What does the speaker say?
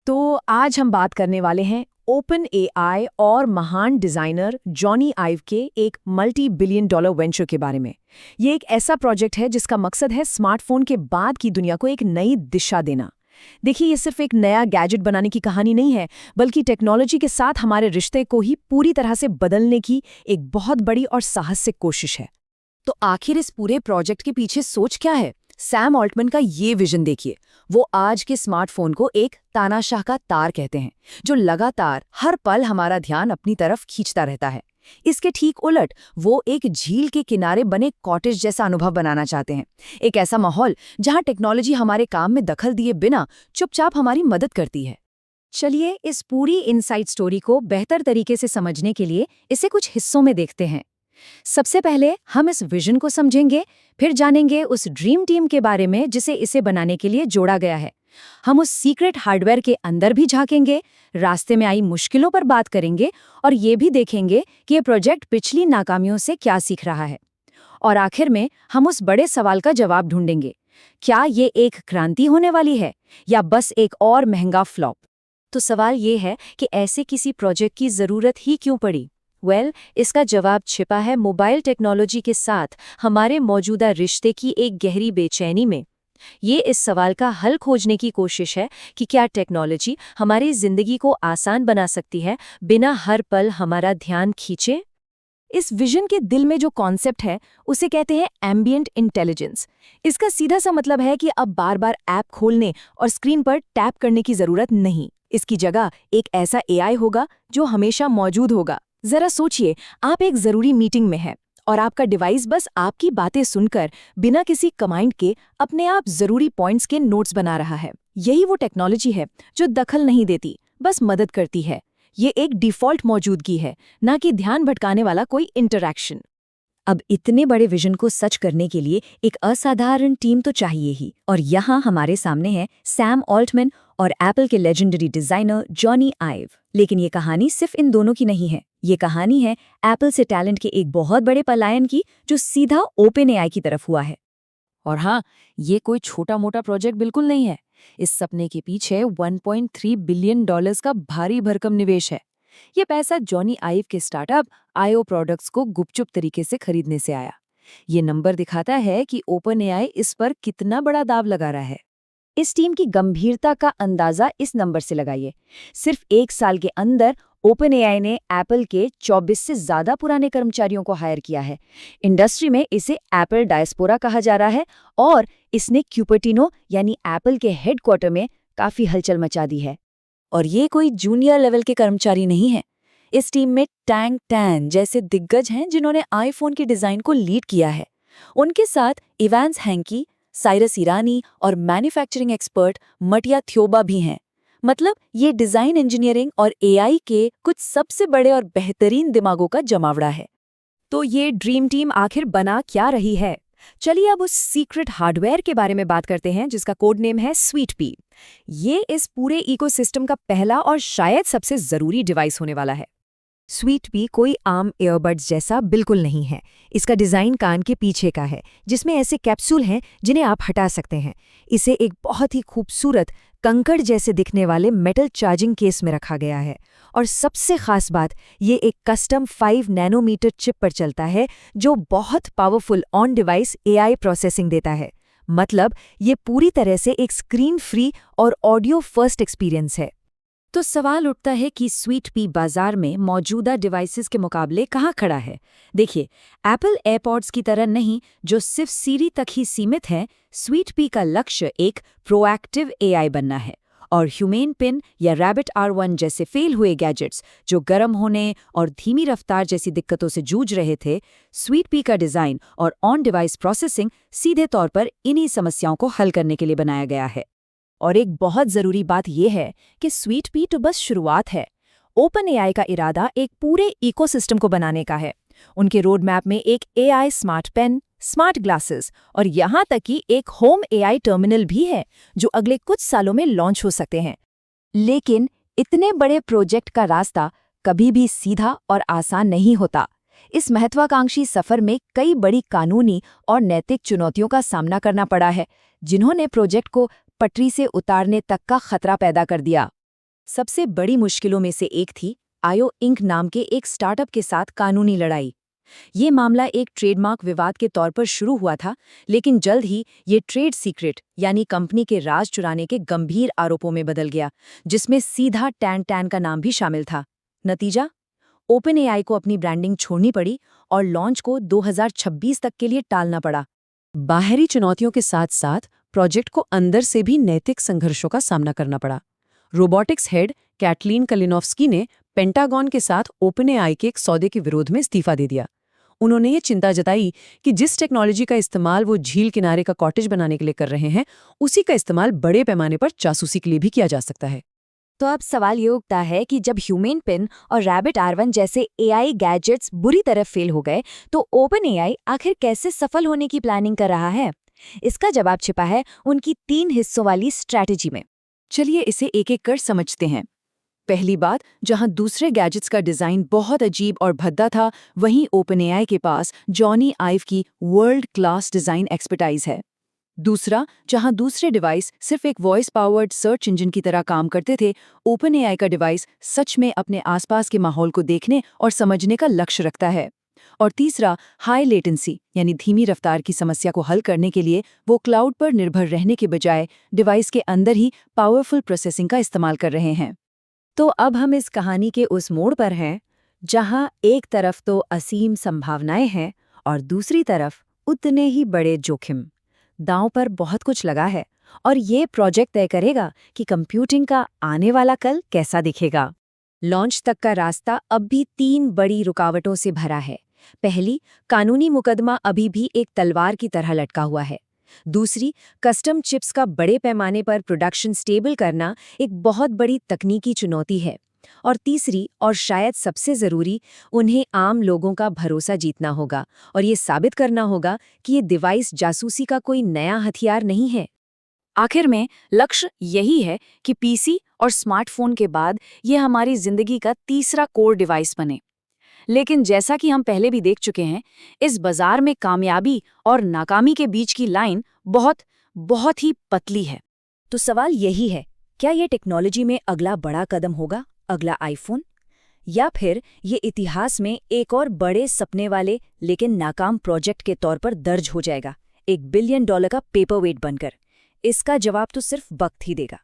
तो आज हम बात करने वाले हैं ओपन एआई और महान डिजाइनर जॉनी आइव के एक मल्टी बिलियन डॉलर वेंचर के बारे में। ये एक ऐसा प्रोजेक्ट है जिसका मकसद है स्मार्टफोन के बाद की दुनिया को एक नई दिशा देना। देखिए, ये सिर्फ एक नया गैजेट बनाने की कहानी नहीं है, बल्कि टेक्नोलॉजी के साथ हमारे रिश्ते को ही पूरी तरह से बदलने की एक बहुत बड़ी और साहसिक कोशिश है। तो आखिर इस पूरे प्रोजेक्ट के पीछे सोच क्या है? सैम ऑल्टमैन का ये विजन देखिए। वो आज के स्मार्टफोन को एक तानाशाह का तार कहते हैं, जो लगातार हर पल हमारा ध्यान अपनी तरफ खींचता रहता है। इसके ठीक उलट वो एक झील के किनारे बने कॉटेज जैसा अनुभव बनाना चाहते हैं। एक ऐसा माहौल जहां टेक्नोलॉजी हमारे काम में दखल दिए बिना चुपचाप हमारी मदद करती है। चलिए इस पूरी इनसाइड स्टोरी को बेहतर तरीके से समझने के लिए इसे कुछ हिस्सों में देखते हैं। सबसे पहले हम इस विजन को समझेंगे, फिर जानेंगे उस ड्रीम टीम के बारे में जिसे इसे बनाने के लिए जोड़ा गया है। हम उस सीक्रेट हार्डवेयर के अंदर भी झांकेंगे, रास्ते में आई मुश्किलों पर बात करेंगे और ये भी देखेंगे कि ये प्रोजेक्ट पिछली नाकामियों से क्या सीख रहा है। और आखिर में हम उस बड़े सवाल का जवाब ढूंढेंगे, क्या ये एक क्रांति होने वाली है या बस एक और महंगा फ्लॉप? तो सवाल ये है कि ऐसे किसी प्रोजेक्ट की जरूरत ही क्यों पड़ी? इसका जवाब छिपा है मोबाइल टेक्नोलॉजी के साथ हमारे मौजूदा रिश्ते की एक गहरी बेचैनी में। ये इस सवाल का हल खोजने की कोशिश है कि क्या टेक्नोलॉजी हमारी जिंदगी को आसान बना सकती है बिना हर पल हमारा ध्यान खींचे। इस विजन के दिल में जो कॉन्सेप्ट है उसे कहते हैं एम्बिएंट इंटेलिजेंस। इसका सीधा सा मतलब है कि अब बार बार ऐप खोलने और स्क्रीन पर टैप करने की जरूरत नहीं। इसकी जगह एक ऐसा एआई होगा जो हमेशा मौजूद होगा। जरा सोचिए, आप एक जरूरी मीटिंग में हैं और आपका डिवाइस बस आपकी बातें सुनकर बिना किसी कमांड के अपने आप जरूरी पॉइंट्स के नोट्स बना रहा है। यही वो टेक्नोलॉजी है जो दखल नहीं देती, बस मदद करती है। ये एक डिफ़ॉल्ट मौजूदगी है, ना कि ध्यान भटकाने वाला कोई इंटरैक्शन। अब इतने बड़े विजन को सच करने के लिए एक असाधारण टीम तो चाहिए ही, और यहाँ हमारे सामने है सैम ऑल्टमैन और एप्पल के लेजेंडरी डिजाइनर जॉनी आइव। लेकिन ये कहानी सिर्फ इन दोनों की नहीं है। ये कहानी है एप्पल से टैलेंट के एक बहुत बड़े पलायन की, जो सीधा ओपन एआई की तरफ हुआ है। और हाँ, ये कोई छोटा मोटा प्रोजेक्ट बिल्कुल नहीं है। इस सपने के पीछे 1.3 बिलियन डॉलर्स का भारी भरकम निवेश है। ये पैसा जॉनी आइव के स्टार्टअप आईओ प्रोडक्ट्स को गुपचुप तरीके से खरीदने से आया। ये नंबर दिखाता है कि ओपन एआई इस पर कितना बड़ा दाव लगा रहा है। इस टीम की गंभीरता का अंदाजा इस नंबर से लगाइए। सिर्फ 1 साल के अंदर ओपन एआई ने एप्पल के 24 से ज्यादा पुराने कर्मचारियों को हायर किया है। इंडस्ट्री में इसे एप्पल डायस्पोरा कहा जा रहा है और इसने क्यूपर्टिनो यानी एप्पल के हेडक्वार्टर में काफी हलचल मचा दी है। और ये कोई जूनियर लेवल के कर्मचारी नहीं है। इस टीम में टैंग टैन जैसे दिग्गज हैं जिन्होंने आईफोन के डिजाइन को लीड किया है। उनके साथ इवांस हैंकी, साइरस ईरानी और मैन्युफैक्चरिंग एक्सपर्ट मटिया थ्योबा भी हैं। मतलब ये डिजाइन इंजीनियरिंग और एआई के कुछ सबसे बड़े और बेहतरीन दिमागों का जमावड़ा है। तो ये ड्रीम टीम आखिर बना क्या रही है? चलिए अब उस सीक्रेट हार्डवेयर के बारे में बात करते हैं जिसका कोड नेम है स्वीट पी। ये इस पूरे इकोसिस्टम का पहला और शायद सबसे जरूरी डिवाइस होने वाला है। स्वीट पी कोई आम ईयरबड्स जैसा बिल्कुल नहीं है। इसका डिज़ाइन कान के पीछे का है, जिसमें ऐसे कैप्सूल हैं जिन्हें आप हटा सकते हैं। इसे एक बहुत ही खूबसूरत कंकड़ जैसे दिखने वाले मेटल चार्जिंग केस में रखा गया है। और सबसे खास बात, ये एक कस्टम 5 नैनोमीटर चिप पर चलता है जो बहुत powerful on device AI processing देता है। मतलब ये पूरी तरह से एक स्क्रीन फ्री और ऑडियो फर्स्ट एक्सपीरियंस है। तो सवाल उठता है कि स्वीट पी बाजार में मौजूदा डिवाइसेस के मुकाबले कहाँ खड़ा है। देखिए, एप्पल एयरपॉड्स की तरह नहीं, जो सिर्फ सीरी तक ही सीमित है। स्वीट पी का लक्ष्य एक प्रोएक्टिव एआई बनना है। और ह्यूमेन पिन या रैबिट R1 जैसे फेल हुए गैजेट्स जो गर्म होने और धीमी रफ्तार जैसी दिक्कतों से जूझ रहे थे, स्वीट पी का डिज़ाइन और ऑन डिवाइस प्रोसेसिंग सीधे तौर पर इन्हीं समस्याओं को हल करने के लिए बनाया गया है। और एक बहुत ज़रूरी बात यह है कि स्वीट पी तो बस शुरुआत है। ओपन एआई का इरादा एक पूरे इकोसिस्टम को बनाने का है। उनके रोड मैप में एक AI smart pen, smart glasses और यहाँ तक कि एक होम एआई टर्मिनल भी है जो अगले कुछ सालों में लॉन्च हो सकते हैं। लेकिन इतने बड़े प्रोजेक्ट का रास्ता कभी भी सीधा और आसान नहीं होता। इस महत्वाकांक्षी सफर में कई बड़ी कानूनी और नैतिक चुनौतियों का सामना करना पड़ा है, जिन्होंने प्रोजेक्ट को पटरी से उतारने तक का खतरा पैदा कर दिया। सबसे बड़ी मुश्किलों में से एक थी आयो इंक नाम के एक स्टार्टअप के साथ कानूनी लड़ाई। ये मामला एक ट्रेडमार्क विवाद के तौर पर शुरू हुआ था, लेकिन जल्द ही ये ट्रेड सीक्रेट यानी कंपनी के राज चुराने के गंभीर आरोपों में बदल गया, जिसमें सीधा टैन टैन का नाम भी शामिल था। नतीजा, ओपनएआई को अपनी ब्रांडिंग छोड़नी पड़ी और लॉन्च को 2026 तक के लिए टालना पड़ा। बाहरी चुनौतियों के साथ साथ प्रोजेक्ट को अंदर से भी नैतिक संघर्षों का सामना करना पड़ा। रोबोटिक्स हेड कैटलीन कलिनोव्स्की ने पेंटागन के साथ ओपनएआई के एक सौदे के विरोध में इस्तीफा दे दिया। उन्होंने ये चिंता जताई कि जिस टेक्नोलॉजी का इस्तेमाल वो झील किनारे का कॉटेज बनाने के लिए कर रहे हैं, उसी का इस्तेमाल बड़े पैमाने पर जासूसी के लिए भी किया जा सकता है। तो अब सवाल ये उठता है कि जब ह्यूमन पिन और रैबिट R1 जैसे एआई गैजेट्स बुरी तरह फेल हो गए, तो ओपनएआई आखिर कैसे सफल होने की प्लानिंग कर रहा है? इसका जवाब छिपा है उनकी 3 हिस्सों वाली स्ट्रैटेजी में। चलिए इसे एक एक कर समझते हैं। पहली बात, जहां दूसरे गैजेट्स का डिजाइन बहुत अजीब और भद्दा था, वहीं ओपनएआई के पास जॉनी आइव की वर्ल्ड क्लास डिजाइन एक्सपर्टाइज है। दूसरा, जहां दूसरे डिवाइस सिर्फ एक वॉइस पावर्ड सर्च इंजन की तरह काम करते थे, ओपनएआई का डिवाइस सच में अपने आसपास के माहौल को देखने और समझने का लक्ष्य रखता है। और तीसरा, हाई लेटेंसी यानी धीमी रफ्तार की समस्या को हल करने के लिए वो क्लाउड पर निर्भर रहने के बजाय डिवाइस के अंदर ही पावरफुल प्रोसेसिंग का इस्तेमाल कर रहे हैं। तो अब हम इस कहानी के उस मोड़ पर हैं जहां एक तरफ तो असीम संभावनाएं हैं और दूसरी तरफ उतने ही बड़े जोखिम। दांव पर बहुत कुछ लगा है और ये प्रोजेक्ट तय करेगा कि कंप्यूटिंग का आने वाला कल कैसा दिखेगा। लॉन्च तक का रास्ता अब भी 3 बड़ी रुकावटों से भरा है। पहली, कानूनी मुकदमा अभी भी एक तलवार की तरह लटका हुआ है। दूसरी, कस्टम चिप्स का बड़े पैमाने पर प्रोडक्शन स्टेबल करना एक बहुत बड़ी तकनीकी चुनौती है। और तीसरी और शायद सबसे ज़रूरी, उन्हें आम लोगों का भरोसा जीतना होगा और ये साबित करना होगा कि ये डिवाइस जासूसी का कोई नया हथियार नहीं है। आखिर में लक्ष्य यही है कि पीसी और स्मार्टफोन के बाद ये हमारी जिंदगी का तीसरा कोर डिवाइस बने। लेकिन जैसा कि हम पहले भी देख चुके हैं, इस बाजार में कामयाबी और नाकामी के बीच की लाइन बहुत ही पतली है। तो सवाल यही है, क्या ये टेक्नोलॉजी में अगला बड़ा कदम होगा, अगला आईफोन? या फिर ये इतिहास में एक और बड़े सपने वाले लेकिन नाकाम प्रोजेक्ट के तौर पर दर्ज हो जाएगा, $1 बिलियन का पेपरवेट बनकर? इसका जवाब तो सिर्फ वक्त ही देगा।